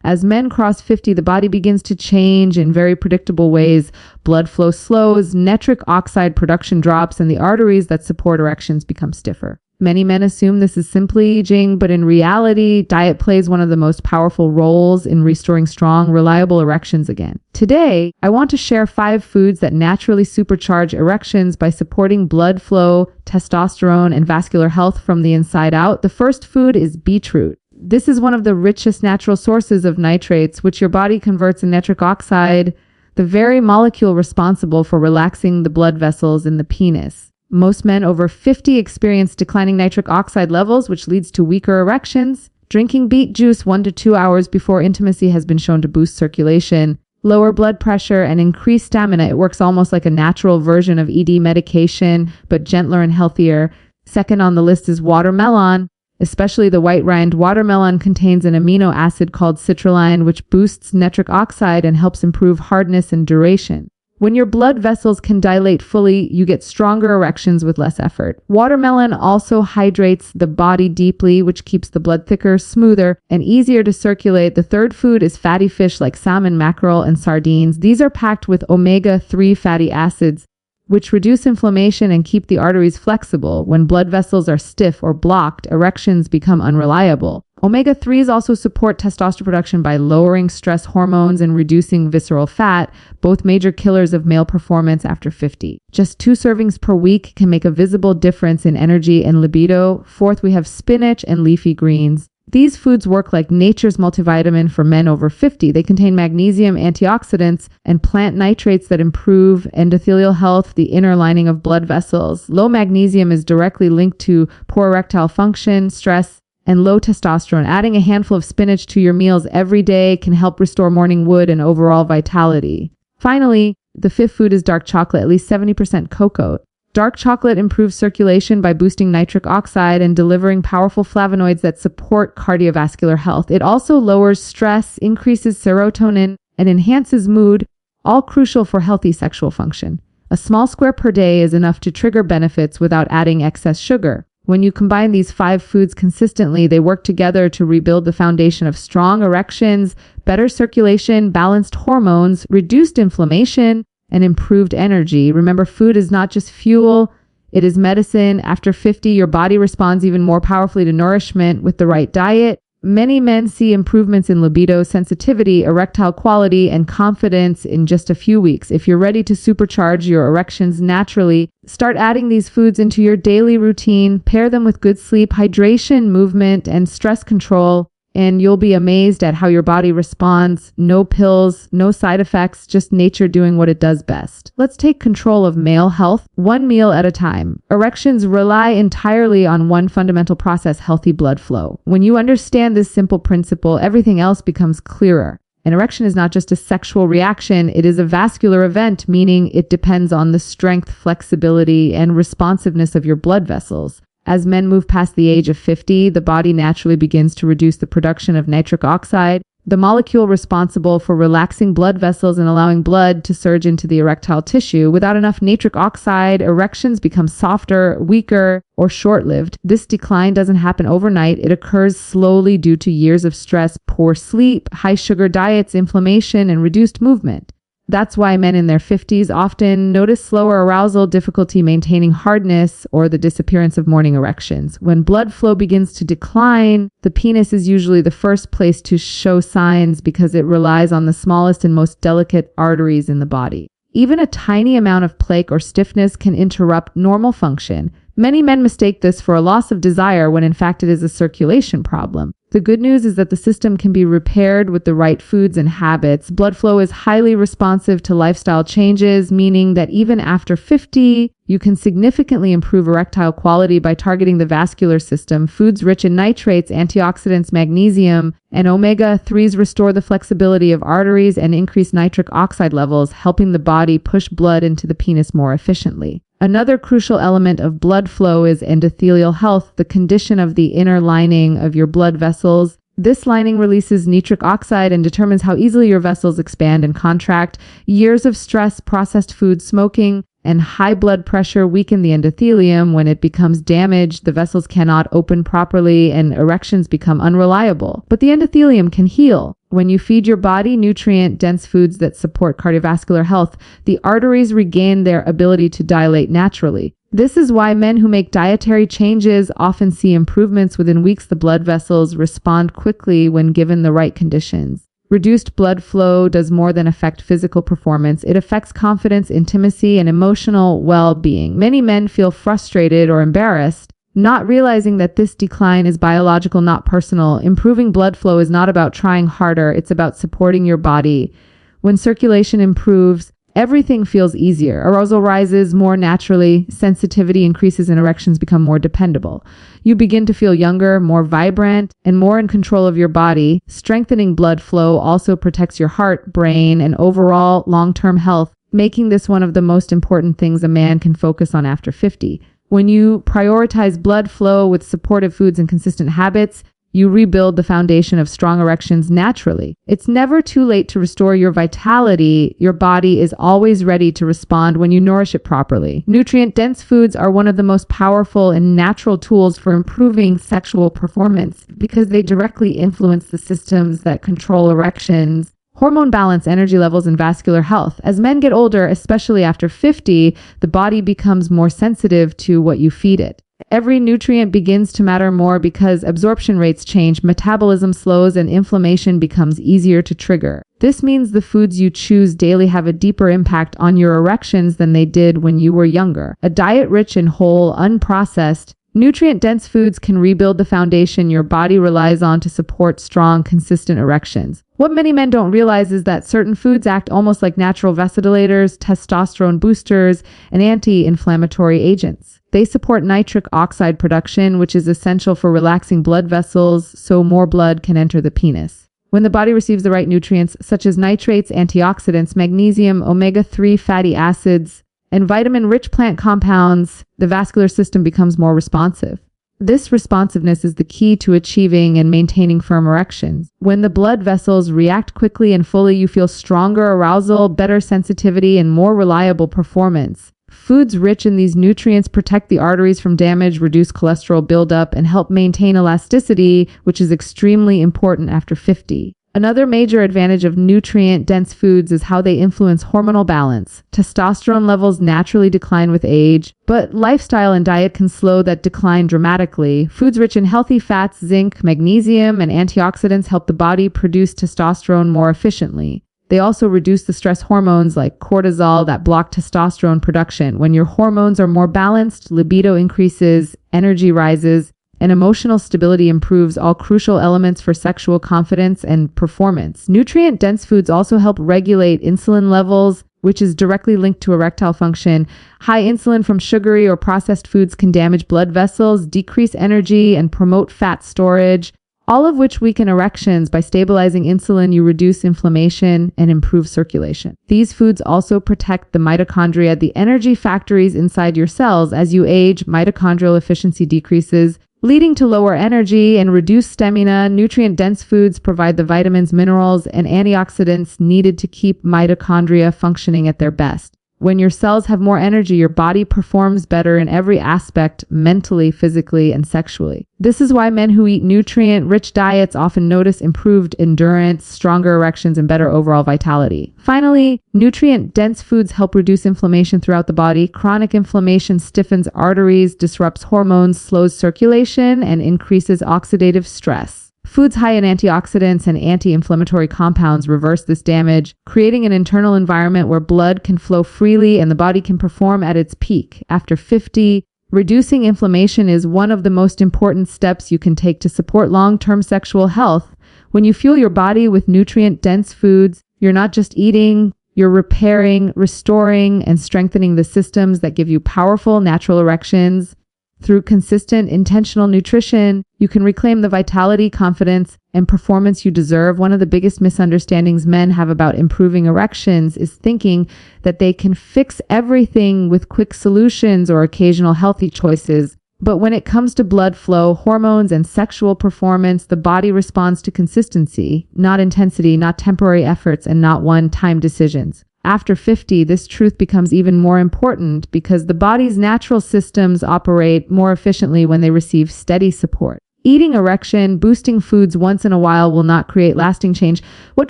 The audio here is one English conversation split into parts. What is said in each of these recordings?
As men cross 50, the body begins to change in very predictable ways. Blood flow slows, nitric oxide production drops, and the arteries that support erections become stiffer. Many men assume this is simply aging, but in reality, diet plays one of the most powerful roles in restoring strong, reliable erections again. Today, I want to share 5 foods that naturally supercharge erections by supporting blood flow, testosterone, and vascular health from the inside out. The first food is beetroot. This is one of the richest natural sources of nitrates, which your body converts in nitric oxide, the very molecule responsible for relaxing the blood vessels in the penis. Most men over 50 experience declining nitric oxide levels, which leads to weaker erections. Drinking beet juice 1 to 2 hours before intimacy has been shown to boost circulation, lower blood pressure, and increase stamina. It works almost like a natural version of ED medication, but gentler and healthier. Second on the list is watermelon. Especially the white rind watermelon contains an amino acid called citrulline, which boosts nitric oxide and helps improve hardness and duration. When your blood vessels can dilate fully, you get stronger erections with less effort. Watermelon also hydrates the body deeply, which keeps the blood thicker, smoother, and easier to circulate. The third food is fatty fish like salmon, mackerel, and sardines. These are packed with omega-3 fatty acids, which reduce inflammation and keep the arteries flexible. When blood vessels are stiff or blocked, erections become unreliable. Omega-3s also support testosterone production by lowering stress hormones and reducing visceral fat, both major killers of male performance after 50. Just 2 servings per week can make a visible difference in energy and libido. Fourth, we have spinach and leafy greens. These foods work like nature's multivitamin for men over 50. They contain magnesium, antioxidants, and plant nitrates that improve endothelial health, the inner lining of blood vessels. Low magnesium is directly linked to poor erectile function, stress, and low testosterone. Adding a handful of spinach to your meals every day can help restore morning wood and overall vitality. Finally, the 5th food is dark chocolate, at least 70% cocoa. Dark chocolate improves circulation by boosting nitric oxide and delivering powerful flavonoids that support cardiovascular health. It also lowers stress, increases serotonin, and enhances mood, all crucial for healthy sexual function. A small square per day is enough to trigger benefits without adding excess sugar. When you combine these 5 foods consistently, they work together to rebuild the foundation of strong erections, better circulation, balanced hormones, reduced inflammation, and improved energy. Remember, food is not just fuel, it is medicine. After 50, your body responds even more powerfully to nourishment with the right diet. Many men see improvements in libido, sensitivity, erectile quality, and confidence in just a few weeks. If you're ready to supercharge your erections naturally, start adding these foods into your daily routine. Pair them with good sleep, hydration, movement, and stress control, and you'll be amazed at how your body responds. No pills, no side effects, just nature doing what it does best. Let's take control of male health, one meal at a time. Erections rely entirely on one fundamental process: healthy blood flow. When you understand this simple principle, everything else becomes clearer. An erection is not just a sexual reaction, it is a vascular event, meaning it depends on the strength, flexibility, and responsiveness of your blood vessels. As men move past the age of 50, the body naturally begins to reduce the production of nitric oxide, the molecule responsible for relaxing blood vessels and allowing blood to surge into the erectile tissue. Without enough nitric oxide, erections become softer, weaker, or short-lived. This decline doesn't happen overnight. It occurs slowly due to years of stress, poor sleep, high-sugar diets, inflammation, and reduced movement. That's why men in their 50s often notice slower arousal, difficulty maintaining hardness, or the disappearance of morning erections. When blood flow begins to decline, the penis is usually the first place to show signs because it relies on the smallest and most delicate arteries in the body. Even a tiny amount of plaque or stiffness can interrupt normal function. Many men mistake this for a loss of desire when in fact it is a circulation problem. The good news is that the system can be repaired with the right foods and habits. Blood flow is highly responsive to lifestyle changes, meaning that even after 50, you can significantly improve erectile quality by targeting the vascular system. Foods rich in nitrates, antioxidants, magnesium, and omega-3s restore the flexibility of arteries and increase nitric oxide levels, helping the body push blood into the penis more efficiently. Another crucial element of blood flow is endothelial health, the condition of the inner lining of your blood vessels. This lining releases nitric oxide and determines how easily your vessels expand and contract. Years of stress, processed food, smoking, and high blood pressure weaken the endothelium. When it becomes damaged, the vessels cannot open properly and erections become unreliable. But the endothelium can heal. When you feed your body nutrient-dense foods that support cardiovascular health, the arteries regain their ability to dilate naturally. This is why men who make dietary changes often see improvements within weeks. The blood vessels respond quickly when given the right conditions. Reduced blood flow does more than affect physical performance. It affects confidence, intimacy, and emotional well-being. Many men feel frustrated or embarrassed, not realizing that this decline is biological, not personal. Improving blood flow is not about trying harder, it's about supporting your body. When circulation improves, everything feels easier. Arousal rises more naturally, sensitivity increases, and erections become more dependable. You begin to feel younger, more vibrant, and more in control of your body. Strengthening blood flow also protects your heart, brain, and overall long-term health, making this one of the most important things a man can focus on after 50. When you prioritize blood flow with supportive foods and consistent habits, you rebuild the foundation of strong erections naturally. It's never too late to restore your vitality. Your body is always ready to respond when you nourish it properly. Nutrient-dense foods are one of the most powerful and natural tools for improving sexual performance because they directly influence the systems that control erections, hormone balance, energy levels, and vascular health. As men get older, especially after 50, the body becomes more sensitive to what you feed it. Every nutrient begins to matter more because absorption rates change, metabolism slows, and inflammation becomes easier to trigger. This means the foods you choose daily have a deeper impact on your erections than they did when you were younger. A diet rich in whole, unprocessed, nutrient-dense foods can rebuild the foundation your body relies on to support strong, consistent erections. What many men don't realize is that certain foods act almost like natural vasodilators, testosterone boosters, and anti-inflammatory agents. They support nitric oxide production, which is essential for relaxing blood vessels so more blood can enter the penis. When the body receives the right nutrients, such as nitrates, antioxidants, magnesium, omega-3 fatty acids, and vitamin-rich plant compounds, the vascular system becomes more responsive. This responsiveness is the key to achieving and maintaining firm erections. When the blood vessels react quickly and fully, you feel stronger arousal, better sensitivity, and more reliable performance. Foods rich in these nutrients protect the arteries from damage, reduce cholesterol buildup, and help maintain elasticity, which is extremely important after 50. Another major advantage of nutrient-dense foods is how they influence hormonal balance. Testosterone levels naturally decline with age, but lifestyle and diet can slow that decline dramatically. Foods rich in healthy fats, zinc, magnesium, and antioxidants help the body produce testosterone more efficiently. They also reduce the stress hormones like cortisol that block testosterone production. When your hormones are more balanced, libido increases, energy rises, and emotional stability improves, all crucial elements for sexual confidence and performance. Nutrient-dense foods also help regulate insulin levels, which is directly linked to erectile function. High insulin from sugary or processed foods can damage blood vessels, decrease energy, and promote fat storage, all of which weaken erections. By stabilizing insulin, you reduce inflammation and improve circulation. These foods also protect the mitochondria, the energy factories inside your cells. As you age, mitochondrial efficiency decreases, leading to lower energy and reduced stamina. Nutrient-dense foods provide the vitamins, minerals, and antioxidants needed to keep mitochondria functioning at their best. When your cells have more energy, your body performs better in every aspect, mentally, physically, and sexually. This is why men who eat nutrient-rich diets often notice improved endurance, stronger erections, and better overall vitality. Finally, nutrient-dense foods help reduce inflammation throughout the body. Chronic inflammation stiffens arteries, disrupts hormones, slows circulation, and increases oxidative stress. Foods high in antioxidants and anti-inflammatory compounds reverse this damage, creating an internal environment where blood can flow freely and the body can perform at its peak. After 50, reducing inflammation is one of the most important steps you can take to support long-term sexual health. When you fuel your body with nutrient-dense foods, you're not just eating, you're repairing, restoring, and strengthening the systems that give you powerful natural erections. Through consistent, intentional nutrition, you can reclaim the vitality, confidence, and performance you deserve. One of the biggest misunderstandings men have about improving erections is thinking that they can fix everything with quick solutions or occasional healthy choices. But when it comes to blood flow, hormones, and sexual performance, the body responds to consistency, not intensity, not temporary efforts, and not one-time decisions. After 50, this truth becomes even more important because the body's natural systems operate more efficiently when they receive steady support. Eating erection, boosting foods once in a while will not create lasting change. What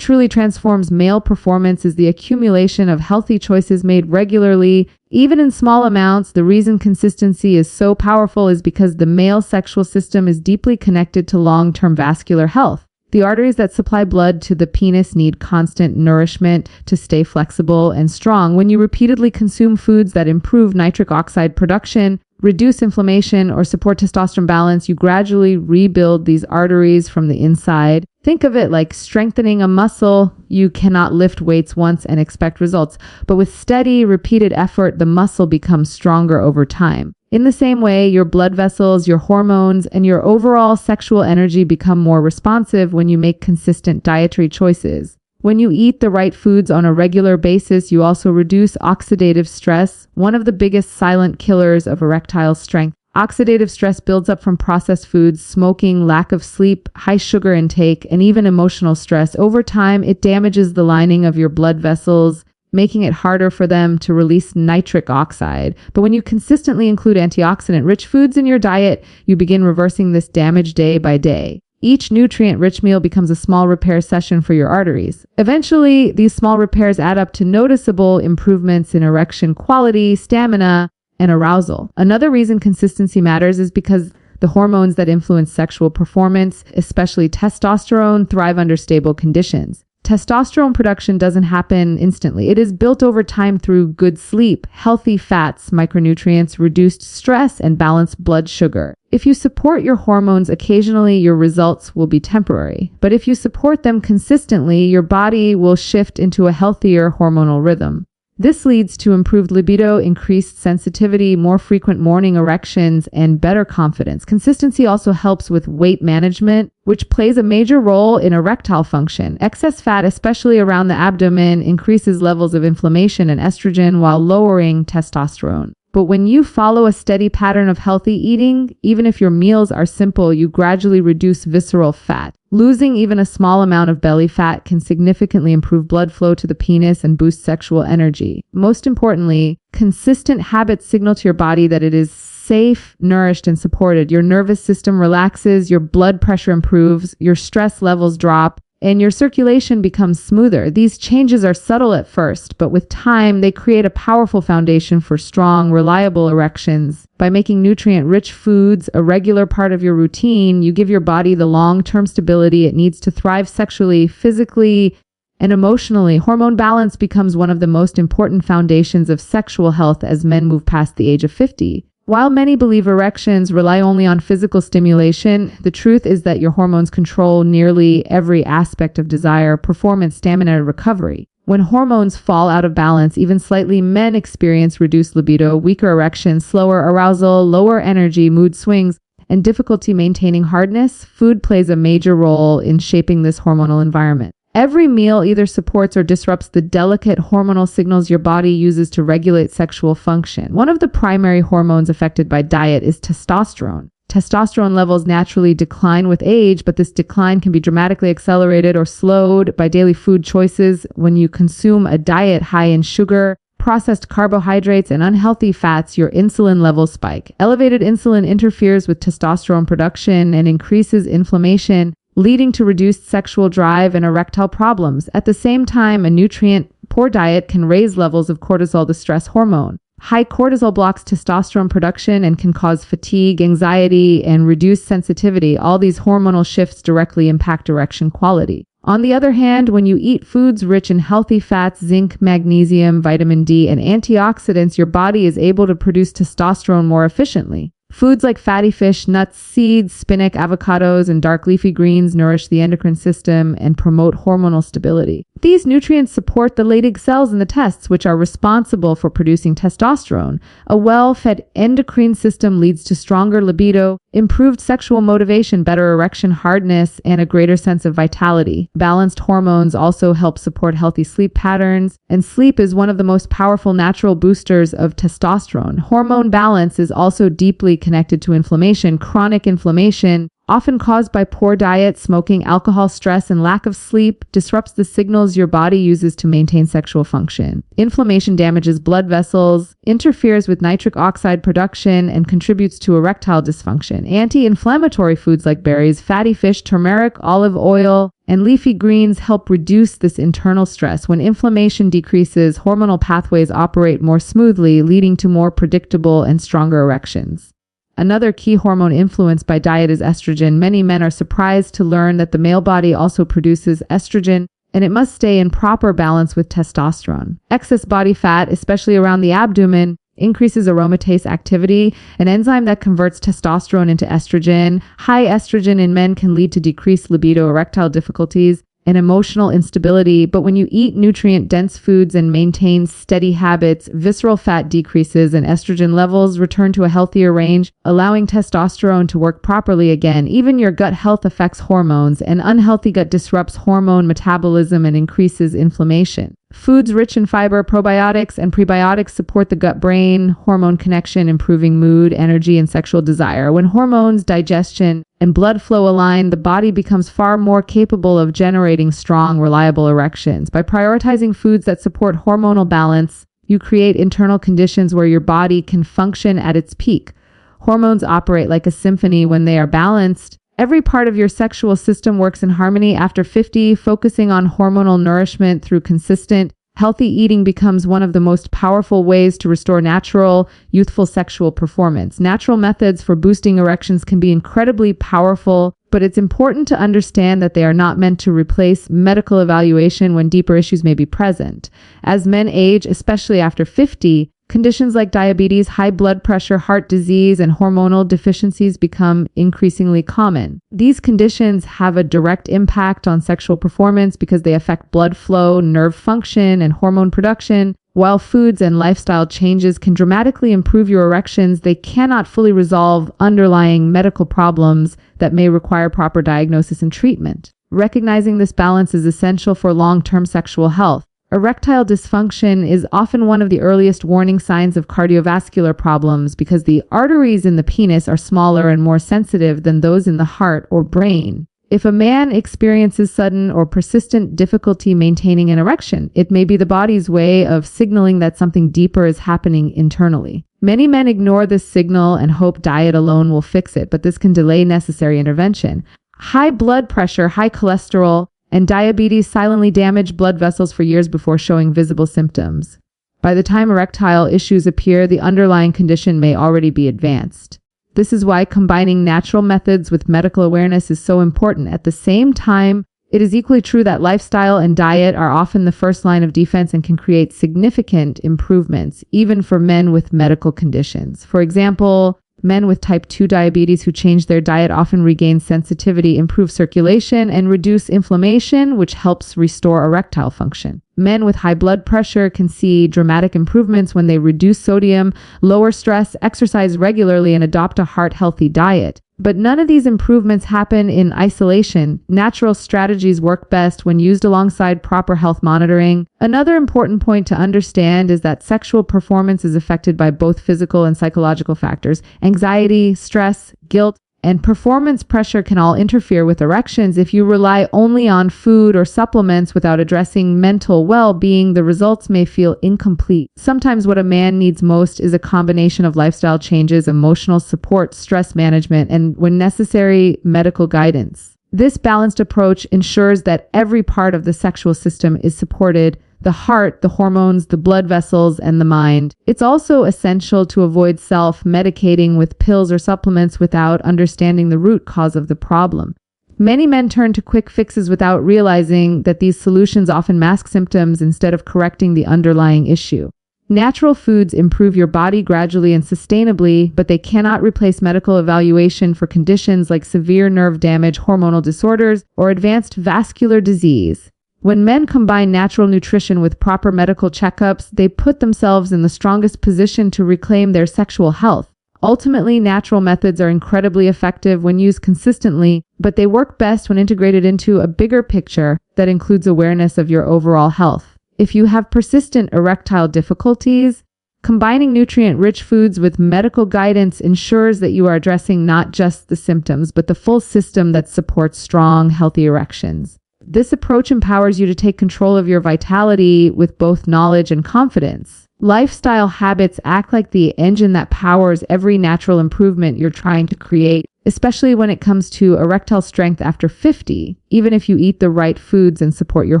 truly transforms male performance is the accumulation of healthy choices made regularly, even in small amounts. The reason consistency is so powerful is because the male sexual system is deeply connected to long-term vascular health. The arteries that supply blood to the penis need constant nourishment to stay flexible and strong. When you repeatedly consume foods that improve nitric oxide production, reduce inflammation, or support testosterone balance, you gradually rebuild these arteries from the inside. Think of it like strengthening a muscle. You cannot lift weights once and expect results, but with steady, repeated effort, the muscle becomes stronger over time. In the same way, your blood vessels, your hormones, and your overall sexual energy become more responsive when you make consistent dietary choices. When you eat the right foods on a regular basis, you also reduce oxidative stress, one of the biggest silent killers of erectile strength. Oxidative stress builds up from processed foods, smoking, lack of sleep, high sugar intake, and even emotional stress. Over time, it damages the lining of your blood vessels, making it harder for them to release nitric oxide. But when you consistently include antioxidant-rich foods in your diet, you begin reversing this damage day by day. Each nutrient-rich meal becomes a small repair session for your arteries. Eventually, these small repairs add up to noticeable improvements in erection quality, stamina, and arousal. Another reason consistency matters is because the hormones that influence sexual performance, especially testosterone, thrive under stable conditions. Testosterone production doesn't happen instantly. It is built over time through good sleep, healthy fats, micronutrients, reduced stress, and balanced blood sugar. If you support your hormones occasionally, your results will be temporary. But if you support them consistently, your body will shift into a healthier hormonal rhythm. This leads to improved libido, increased sensitivity, more frequent morning erections, and better confidence. Consistency also helps with weight management, which plays a major role in erectile function. Excess fat, especially around the abdomen, increases levels of inflammation and estrogen while lowering testosterone. But when you follow a steady pattern of healthy eating, even if your meals are simple, you gradually reduce visceral fat. Losing even a small amount of belly fat can significantly improve blood flow to the penis and boost sexual energy. Most importantly, consistent habits signal to your body that it is safe, nourished, and supported. Your nervous system relaxes, your blood pressure improves, your stress levels drop, and your circulation becomes smoother. These changes are subtle at first, but with time, they create a powerful foundation for strong, reliable erections. By making nutrient-rich foods a regular part of your routine, you give your body the long-term stability it needs to thrive sexually, physically, and emotionally. Hormone balance becomes one of the most important foundations of sexual health as men move past the age of 50. While many believe erections rely only on physical stimulation, the truth is that your hormones control nearly every aspect of desire, performance, stamina, and recovery. When hormones fall out of balance, even slightly, men experience reduced libido, weaker erections, slower arousal, lower energy, mood swings, and difficulty maintaining hardness. Food plays a major role in shaping this hormonal environment. Every meal either supports or disrupts the delicate hormonal signals your body uses to regulate sexual function. One of the primary hormones affected by diet is testosterone. Testosterone levels naturally decline with age, but this decline can be dramatically accelerated or slowed by daily food choices. When you consume a diet high in sugar, processed carbohydrates, and unhealthy fats, your insulin levels spike. Elevated insulin interferes with testosterone production and increases inflammation, leading to reduced sexual drive and erectile problems. At the same time, a nutrient-poor diet can raise levels of cortisol, the stress hormone. High cortisol blocks testosterone production and can cause fatigue, anxiety, and reduced sensitivity. All these hormonal shifts directly impact erection quality. On the other hand, when you eat foods rich in healthy fats, zinc, magnesium, vitamin D, and antioxidants, your body is able to produce testosterone more efficiently. Foods like fatty fish, nuts, seeds, spinach, avocados, and dark leafy greens nourish the endocrine system and promote hormonal stability. These nutrients support the Leydig cells in the testes, which are responsible for producing testosterone. A well-fed endocrine system leads to stronger libido, improved sexual motivation, better erection hardness, and a greater sense of vitality. Balanced hormones also help support healthy sleep patterns, and sleep is one of the most powerful natural boosters of testosterone. Hormone balance is also deeply connected to inflammation. Chronic inflammation often caused by poor diet, smoking, alcohol, stress, and lack of sleep, disrupts the signals your body uses to maintain sexual function. Inflammation damages blood vessels, interferes with nitric oxide production, and contributes to erectile dysfunction. Anti-inflammatory foods like berries, fatty fish, turmeric, olive oil, and leafy greens help reduce this internal stress. When inflammation decreases, hormonal pathways operate more smoothly, leading to more predictable and stronger erections. Another key hormone influenced by diet is estrogen. Many men are surprised to learn that the male body also produces estrogen, and it must stay in proper balance with testosterone. Excess body fat, especially around the abdomen, increases aromatase activity, an enzyme that converts testosterone into estrogen. High estrogen in men can lead to decreased libido, erectile difficulties, and emotional instability. But when you eat nutrient-dense foods and maintain steady habits, visceral fat decreases and estrogen levels return to a healthier range, allowing testosterone to work properly again. Even your gut health affects hormones. An unhealthy gut disrupts hormone metabolism and increases inflammation. Foods rich in fiber, probiotics, and prebiotics support the gut-brain hormone connection, improving mood, energy, and sexual desire. When hormones, digestion, and blood flow align, the body becomes far more capable of generating strong, reliable erections. By prioritizing foods that support hormonal balance, you create internal conditions where your body can function at its peak. Hormones operate like a symphony when they are balanced. Every part of your sexual system works in harmony. After 50, focusing on hormonal nourishment through consistent, healthy eating becomes one of the most powerful ways to restore natural, youthful sexual performance. Natural methods for boosting erections can be incredibly powerful, but it's important to understand that they are not meant to replace medical evaluation when deeper issues may be present. As men age, especially after 50, conditions like diabetes, high blood pressure, heart disease, and hormonal deficiencies become increasingly common. These conditions have a direct impact on sexual performance because they affect blood flow, nerve function, and hormone production. While foods and lifestyle changes can dramatically improve your erections, they cannot fully resolve underlying medical problems that may require proper diagnosis and treatment. Recognizing this balance is essential for long-term sexual health. Erectile dysfunction is often one of the earliest warning signs of cardiovascular problems because the arteries in the penis are smaller and more sensitive than those in the heart or brain. If a man experiences sudden or persistent difficulty maintaining an erection, it may be the body's way of signaling that something deeper is happening internally. Many men ignore this signal and hope diet alone will fix it, but this can delay necessary intervention. High blood pressure, high cholesterol, and diabetes silently damage blood vessels for years before showing visible symptoms. By the time erectile issues appear, the underlying condition may already be advanced. This is why combining natural methods with medical awareness is so important. At the same time, it is equally true that lifestyle and diet are often the first line of defense and can create significant improvements, even for men with medical conditions. For example, men with type 2 diabetes who change their diet often regain sensitivity, improve circulation, and reduce inflammation, which helps restore erectile function. Men with high blood pressure can see dramatic improvements when they reduce sodium, lower stress, exercise regularly, and adopt a heart-healthy diet. But none of these improvements happen in isolation. Natural strategies work best when used alongside proper health monitoring. Another important point to understand is that sexual performance is affected by both physical and psychological factors. Anxiety, stress, guilt, and performance pressure can all interfere with erections. If you rely only on food or supplements without addressing mental well-being, the results may feel incomplete. Sometimes what a man needs most is a combination of lifestyle changes, emotional support, stress management, and, when necessary, medical guidance. This balanced approach ensures that every part of the sexual system is supported: the heart, the hormones, the blood vessels, and the mind. It's also essential to avoid self-medicating with pills or supplements without understanding the root cause of the problem. Many men turn to quick fixes without realizing that these solutions often mask symptoms instead of correcting the underlying issue. Natural foods improve your body gradually and sustainably, but they cannot replace medical evaluation for conditions like severe nerve damage, hormonal disorders, or advanced vascular disease. When men combine natural nutrition with proper medical checkups, they put themselves in the strongest position to reclaim their sexual health. Ultimately, natural methods are incredibly effective when used consistently, but they work best when integrated into a bigger picture that includes awareness of your overall health. If you have persistent erectile difficulties, Combining nutrient-rich foods with medical guidance ensures that you are addressing not just the symptoms, but the full system that supports strong, healthy erections. This approach empowers you to take control of your vitality with both knowledge and confidence. Lifestyle habits act like the engine that powers every natural improvement you're trying to create, especially when it comes to erectile strength after 50. Even if you eat the right foods and support your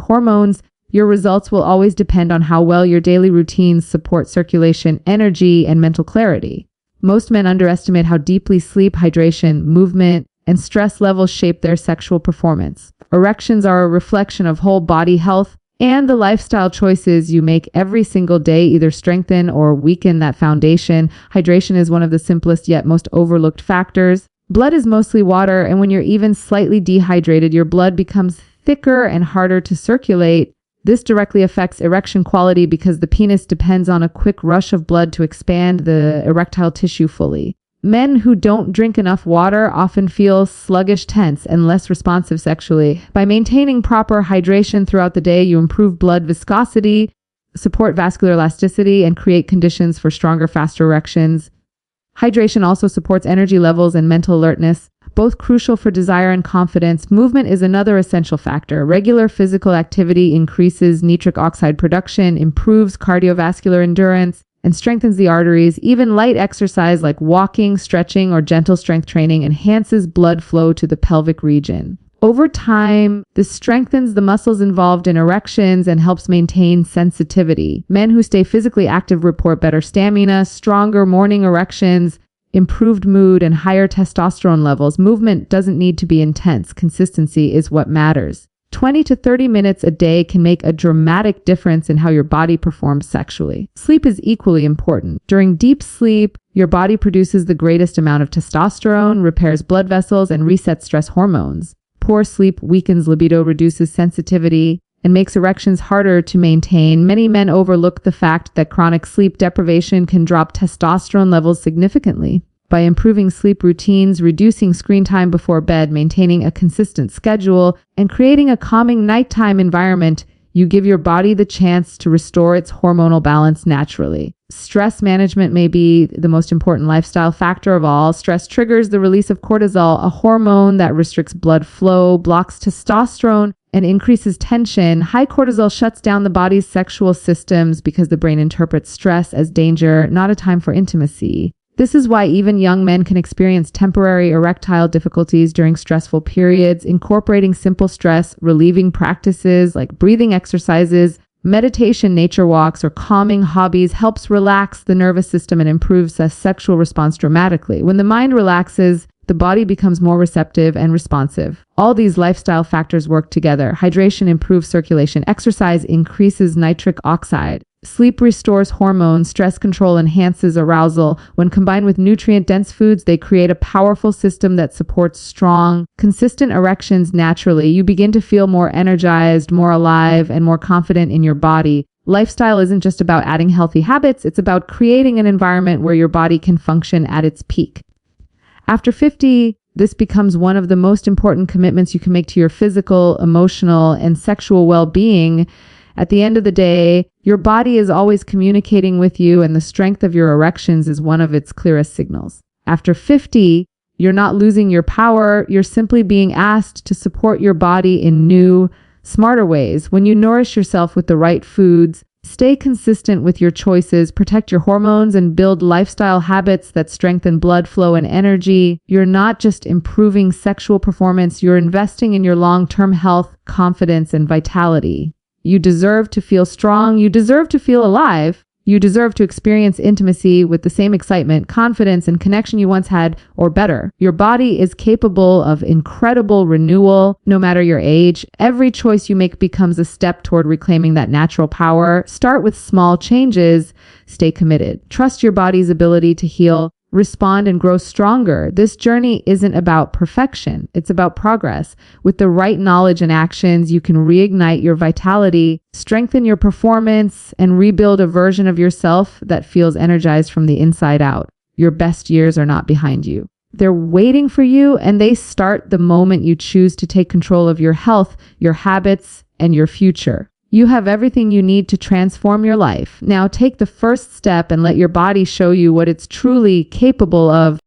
hormones, your results will always depend on how well your daily routines support circulation, energy, and mental clarity. Most men underestimate how deeply sleep, hydration, movement, and stress levels shape their sexual performance. Erections are a reflection of whole body health, and the lifestyle choices you make every single day either strengthen or weaken that foundation. Hydration is one of the simplest yet most overlooked factors. Blood is mostly water, and when you're even slightly dehydrated, your blood becomes thicker and harder to circulate. This directly affects erection quality because the penis depends on a quick rush of blood to expand the erectile tissue fully. Men who don't drink enough water often feel sluggish, tense, and less responsive sexually. By maintaining proper hydration throughout the day, you improve blood viscosity, support vascular elasticity, and create conditions for stronger, faster erections. Hydration also supports energy levels and mental alertness, both crucial for desire and confidence. Movement is another essential factor. Regular physical activity increases nitric oxide production, improves cardiovascular endurance, and strengthens the arteries. Even light exercise like walking, stretching, or gentle strength training enhances blood flow to the pelvic region. Over time, this strengthens the muscles involved in erections and helps maintain sensitivity. Men who stay physically active report better stamina, stronger morning erections, improved mood, and higher testosterone levels. Movement doesn't need to be intense. Consistency is what matters. 20 to 30 minutes a day can make a dramatic difference in how your body performs sexually. Sleep is equally important. During deep sleep, your body produces the greatest amount of testosterone, repairs blood vessels, and resets stress hormones. Poor sleep weakens libido, reduces sensitivity, and makes erections harder to maintain. Many men overlook the fact that chronic sleep deprivation can drop testosterone levels significantly. By improving sleep routines, reducing screen time before bed, maintaining a consistent schedule, and creating a calming nighttime environment, you give your body the chance to restore its hormonal balance naturally. Stress management may be the most important lifestyle factor of all. Stress triggers the release of cortisol, a hormone that restricts blood flow, blocks testosterone, and increases tension. High cortisol shuts down the body's sexual systems because the brain interprets stress as danger, not a time for intimacy. This is why even young men can experience temporary erectile difficulties during stressful periods. Incorporating simple stress relieving practices like breathing exercises, meditation, nature walks, or calming hobbies helps relax the nervous system and improves the sexual response dramatically. When the mind relaxes, the body becomes more receptive and responsive. All these lifestyle factors work together. Hydration improves circulation. Exercise increases nitric oxide. Sleep restores hormones. Stress control enhances arousal. When combined with nutrient-dense foods, they create a powerful system that supports strong, consistent erections naturally. You begin to feel more energized, more alive, and more confident in your body. Lifestyle isn't just about adding healthy habits, it's about creating an environment where your body can function at its peak. After 50, this becomes one of the most important commitments you can make to your physical, emotional, and sexual well-being. At the end of the day, your body is always communicating with you, and the strength of your erections is one of its clearest signals. After 50, you're not losing your power, you're simply being asked to support your body in new, smarter ways. When you nourish yourself with the right foods, stay consistent with your choices, protect your hormones, and build lifestyle habits that strengthen blood flow and energy, you're not just improving sexual performance, you're investing in your long-term health, confidence, and vitality. You deserve to feel strong. You deserve to feel alive. You deserve to experience intimacy with the same excitement, confidence, and connection you once had, or better. Your body is capable of incredible renewal, no matter your age. Every choice you make becomes a step toward reclaiming that natural power. Start with small changes. Stay committed. Trust your body's ability to heal, respond, and grow stronger. This journey isn't about perfection. It's about progress. With the right knowledge and actions, you can reignite your vitality, strengthen your performance, and rebuild a version of yourself that feels energized from the inside out. Your best years are not behind you. They're waiting for you, and they start the moment you choose to take control of your health, your habits, and your future. You have everything you need to transform your life. Now take the first step and let your body show you what it's truly capable of.